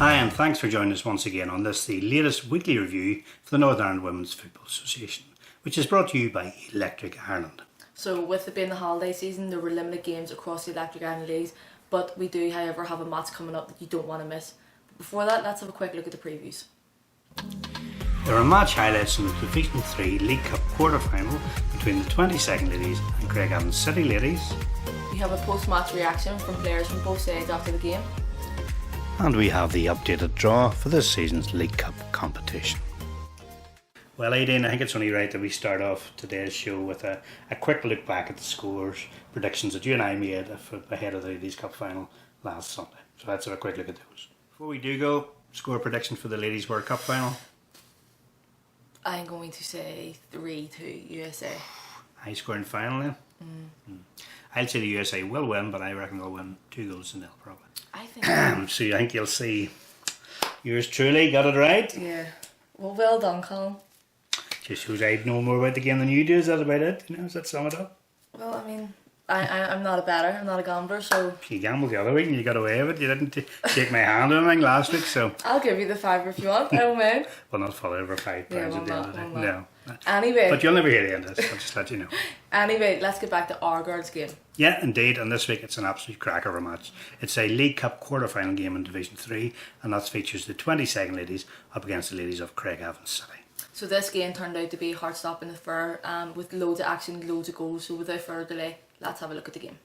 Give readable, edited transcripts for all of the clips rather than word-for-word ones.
Hi, and thanks for joining us once again on this, the latest weekly review for the Northern Ireland Women's Football Association, which is brought to you by Electric Ireland. So with it being the holiday season, there were limited games across the Electric Ireland leagues, but we do, however, have a match coming up that you don't want to miss. But before that, let's have a quick look at the previews. There are match highlights from the Division 3 League Cup quarter-final between the 22nd Ladies and Craigavon City Ladies. We have a post-match reaction from players from both sides after the game. And we have the updated draw for this season's League Cup competition. Well, Eadaoin, I think it's only right that we start off today's show with a quick look back at the scores, predictions that you and I made ahead of the Ladies Cup final last Sunday. So let's have a quick look at those. Before we do go, score prediction for the Ladies World Cup final. I'm going to say 3-2 USA. High scoring final then? I'll say the USA will win, but I reckon they'll win 2-0 probably. I think. So I think you'll see yours truly got it right. Yeah. Well done, Colin. Just shows I know more about the game than you do. Is that about it? You know, does that sum it up? Well, I mean, I'm not a bettor. I'm not a gambler, so. You gambled the other week and you got away with it. You didn't take my hand or anything last week, so. I'll give you the $5 if you want. I don't mind. Well, not fully over £5 at the end of the day. No. Anyway. But you'll never hear the end of this. I'll just let you know. Anyway, let's get back to our girls' game. Yeah, indeed. And this week it's an absolute cracker of a match. It's a League Cup quarter-final game in Division 3, and that features the 22nd Ladies up against the ladies of Craigavon City. So this game turned out to be heart-stopping affair, with loads of action, loads of goals. So without further delay, let's have a look at the game.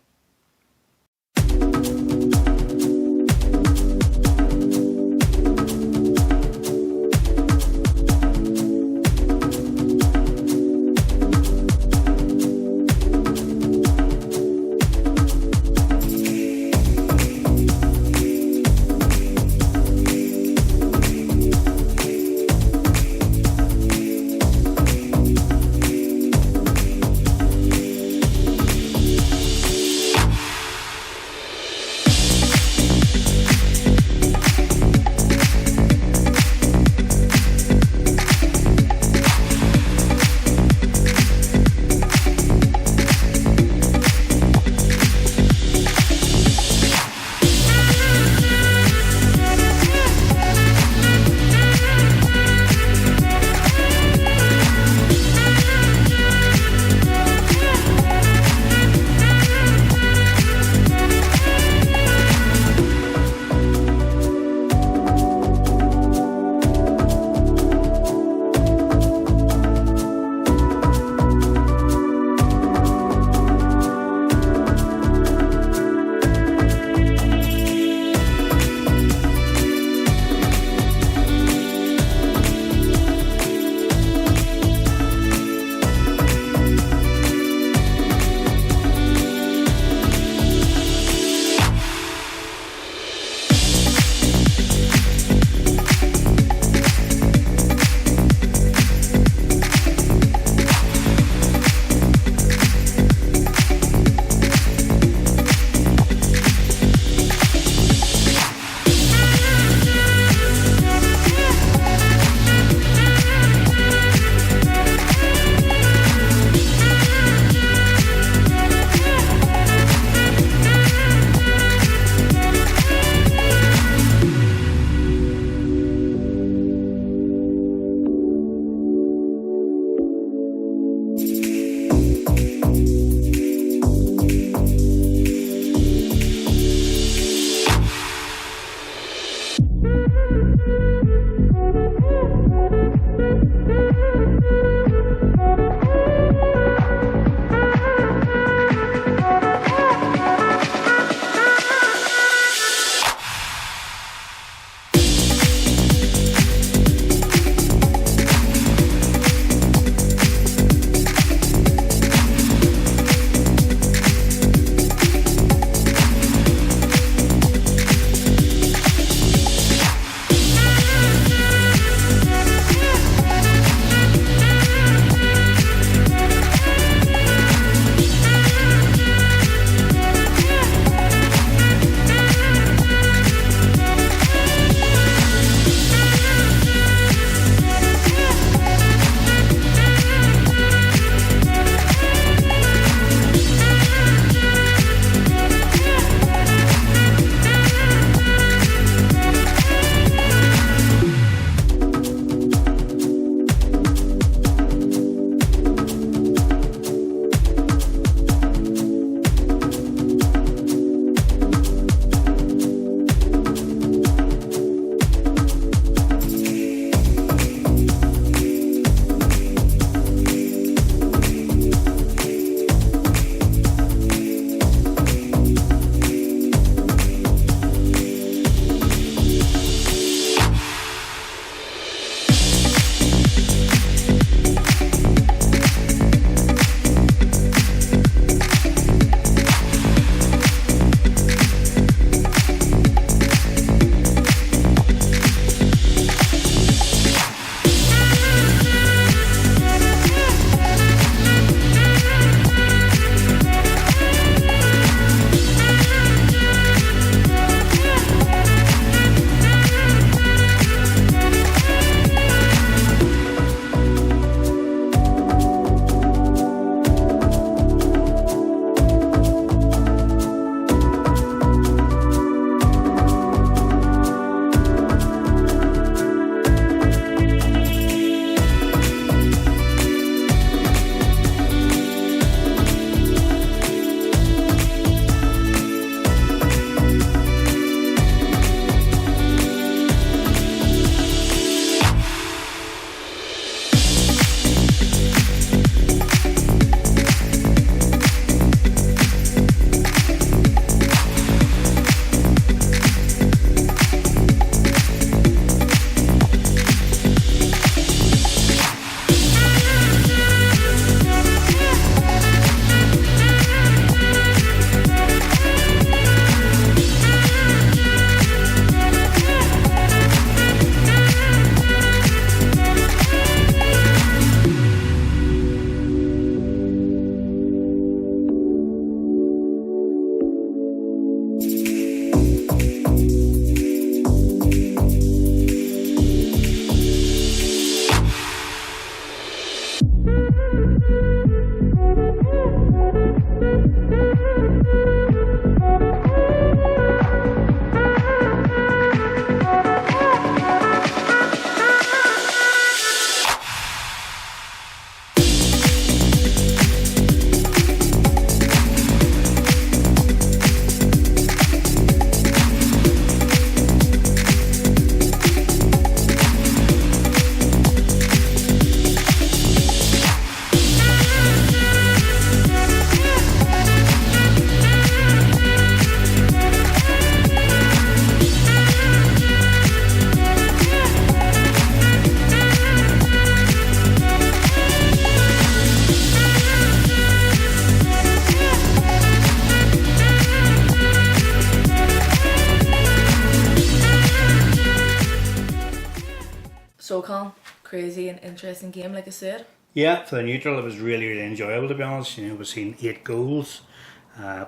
So Colin, crazy and interesting game, like I said. Yeah, for the neutral, it was really, really enjoyable, to be honest. You know, we've seen 8 goals.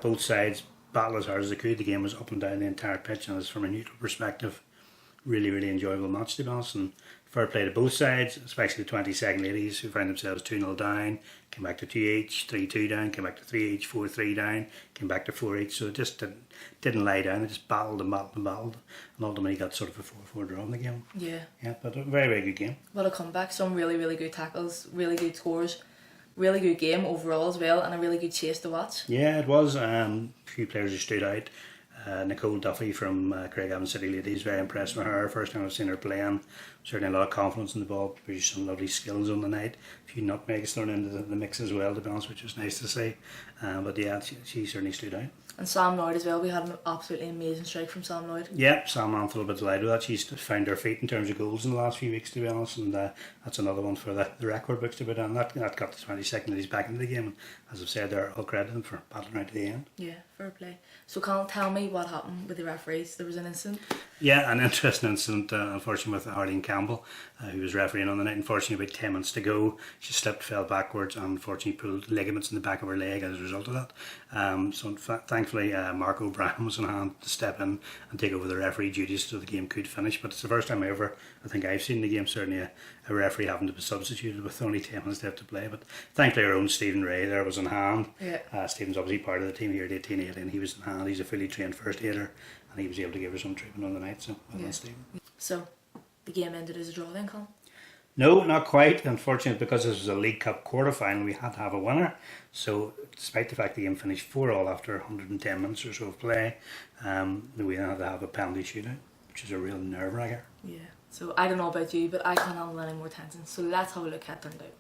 Both sides battled as hard as they could. The game was up and down the entire pitch, and as from a neutral perspective, really, really enjoyable match, to be honest. And fair play to both sides, especially the 22nd ladies who found themselves 2-0 down, came back to 2 each, 3-2 down, came back to 3 each, 4-3 down, came back to 4 each. So it just didn't lie down. They just battled and battled and battled, and ultimately got sort of a 4-4 draw in the game. Yeah. Yeah, but a very, very good game. What a comeback. Some really, really good tackles, really good scores, really good game overall as well, and a really good chase to watch. Yeah, it was. A few players who stood out. Nicole Duffy from Craigavon City Ladies, very impressed with her. First time I've seen her playing. Certainly a lot of confidence in the ball, produced some lovely skills on the night. A few nutmegs thrown into the mix as well, to be honest, which was nice to see. But yeah, she certainly stood out. And Sam Lloyd as well, we had an absolutely amazing strike from Sam Lloyd. Yeah, Sam Anth a little bit delighted with that. She's found her feet in terms of goals in the last few weeks, to be honest, and that's another one for the record books to be done. That got the 22nd ladies back into the game, and as I've said, they're all credited for battling right to the end. Yeah, fair play. So Colin, tell me what happened with the referees. There was an incident. Yeah, an interesting incident, unfortunately, with Arlene Campbell, who was refereeing on the night. Unfortunately, about 10 minutes to go, she slipped, fell backwards, and unfortunately pulled ligaments in the back of her leg as a result of that. So thankfully, Mark O'Brien was on hand to step in and take over the referee duties so the game could finish. But it's the first time ever I think I've seen the game, certainly a referee having to be substituted with only 10 minutes left to play. But thankfully, our own Stephen Ray there was on hand. Yeah. Stephen's obviously part of the team here at 1880, and he was on hand. He's a fully trained first aider, and he was able to give her some treatment on the night. So well done, Stephen. So the game ended as a draw then, Colin? No, not quite. Unfortunately, because this was a League Cup quarter-final, we had to have a winner. So, despite the fact the game finished 4-4 after 110 minutes or so of play, we had to have a penalty shootout, which is a real nerve-wragger. Yeah. So, I don't know about you, but I can't handle any more tension. So, let's have a look how it turned out.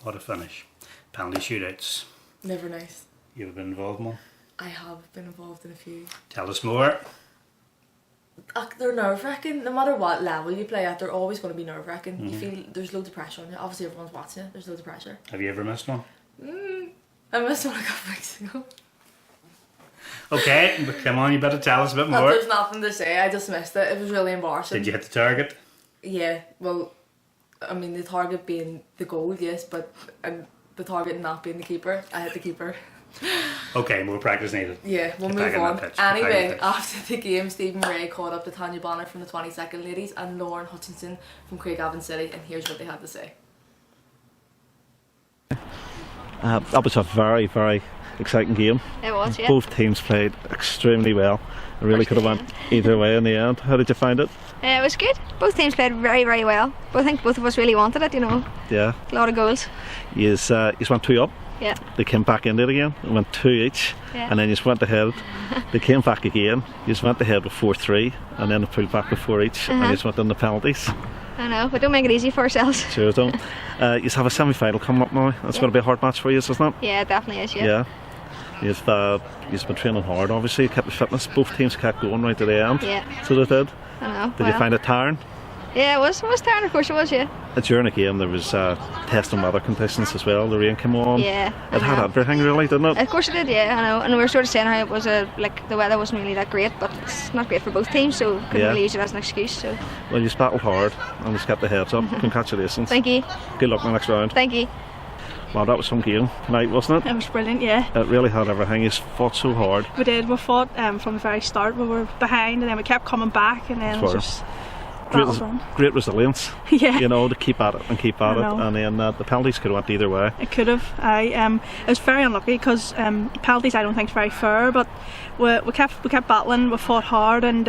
What a finish. Penalty shootouts. Never nice. You have been involved in one? I have been involved in a few. Tell us more. They're nerve-wracking. No matter what level you play at, they're always going to be nerve-wracking. You feel there's loads of pressure on you. Obviously everyone's watching it. There's loads of pressure. Have you ever missed one? I missed one a couple weeks ago. Okay, but come on, you better tell us a bit more. There's nothing to say. I just missed it. It was really embarrassing. Did you hit the target? Yeah, well, I mean the target being the goal, yes, but the target not being the keeper. I hit the keeper. Okay, more practice needed. Yeah, we'll move on. Anyway, after the game, Stephen Ray caught up to Tanya Bonner from the 22nd Ladies and Lauren Hutchinson from Craigavon City, and here's what they had to say. That was a very, very exciting game. It was, yeah. Both teams played extremely well. It really could have went either way in the end. How did you find it? It was good. Both teams played very, very well. But I think both of us really wanted it, you know. Yeah. A lot of goals. You went 2 up. Yeah. They came back into it again. It went 2 each. Yeah. And then you just went ahead. They came back again. You just went ahead with 4-3. And then they pulled back with 4 each. And you just went in the penalties. I know, but don't make it easy for ourselves. Sure don't. You have a semi-final coming up now. That's going to be a hard match for you, isn't it? Yeah, it definitely is, yeah. You've been training hard, obviously. You kept the fitness. Both teams kept going right to the end. Yeah. So they did. I know. Did you find it tiring? Yeah, it was tiring, of course it was, yeah. During the game there was testing weather conditions as well. The rain came on. Yeah. It had everything really, didn't it? Of course it did, yeah, I know. And we were sort of saying how it was like the weather wasn't really that great, but it's not great for both teams, so couldn't really use it as an excuse. So. Well, you battled hard and just kept the heads up. Congratulations. Thank you. Good luck in the next round. Thank you. Well, that was some game tonight, wasn't it? It was brilliant, yeah. It really had everything. You fought so hard. We did. We fought from the very start. We were behind and then we kept coming back and then it was just great resilience. Yeah. You know, to keep at it and keep at it. And then the penalties could have went either way. It could have. I was very unlucky because penalties I don't think is very fair, but we kept battling. We fought hard and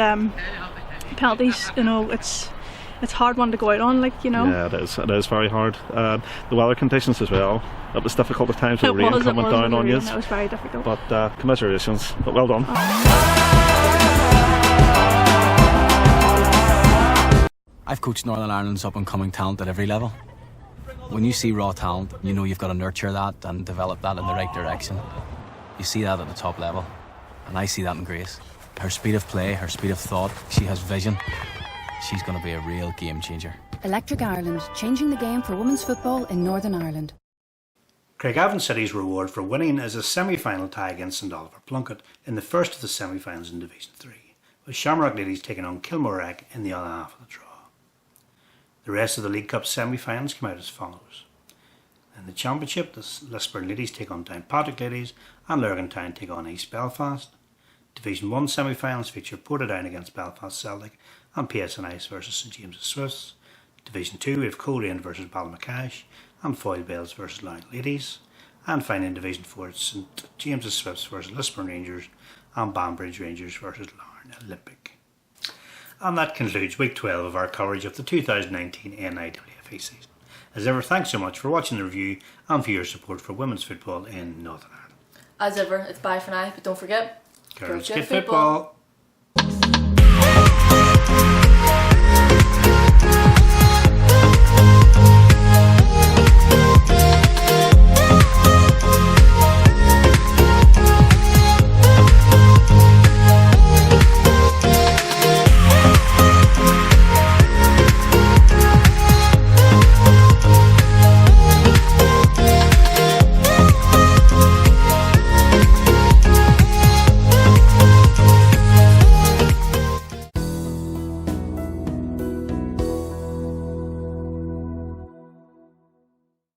penalties, you know, it's hard one to go out on, like, you know. Yeah, it is very hard. The weather conditions as well. It was difficult at times with the rain coming down on you. It was very difficult. But commiserations. But well done. I've coached Northern Ireland's up and coming talent at every level. When you see raw talent, you know you've got to nurture that and develop that in the right direction. You see that at the top level, and I see that in Grace. Her speed of play, her speed of thought, she has vision. She's going to be a real game changer. Electric Ireland, changing the game for women's football in Northern Ireland. Craigavon City's reward for winning is a semi-final tie against St Oliver Plunkett in the first of the semi-finals in Division 3, with Shamrock Ladies taking on Kilmorag in the other half of the draw. The rest of the League Cup semi-finals come out as follows. In the Championship, the Lisburn Ladies take on Downpatrick Ladies and Lurgan Town take on East Belfast. Division 1 semi-finals feature Portadown against Belfast Celtic and PSNIs versus St James's Swifts. Division 2 we have Colin versus Ballymaccash and Foyle Bales versus Louth Ladies. And finally in Division 4 it's St James's Swifts versus Lisburn Rangers and Banbridge Rangers versus Larne Olympic. And that concludes week 12 of our coverage of the 2019 NIWFA season. As ever, thanks so much for watching the review and for your support for women's football in Northern Ireland. As ever, it's bye for now, but don't forget, Girls Get Football!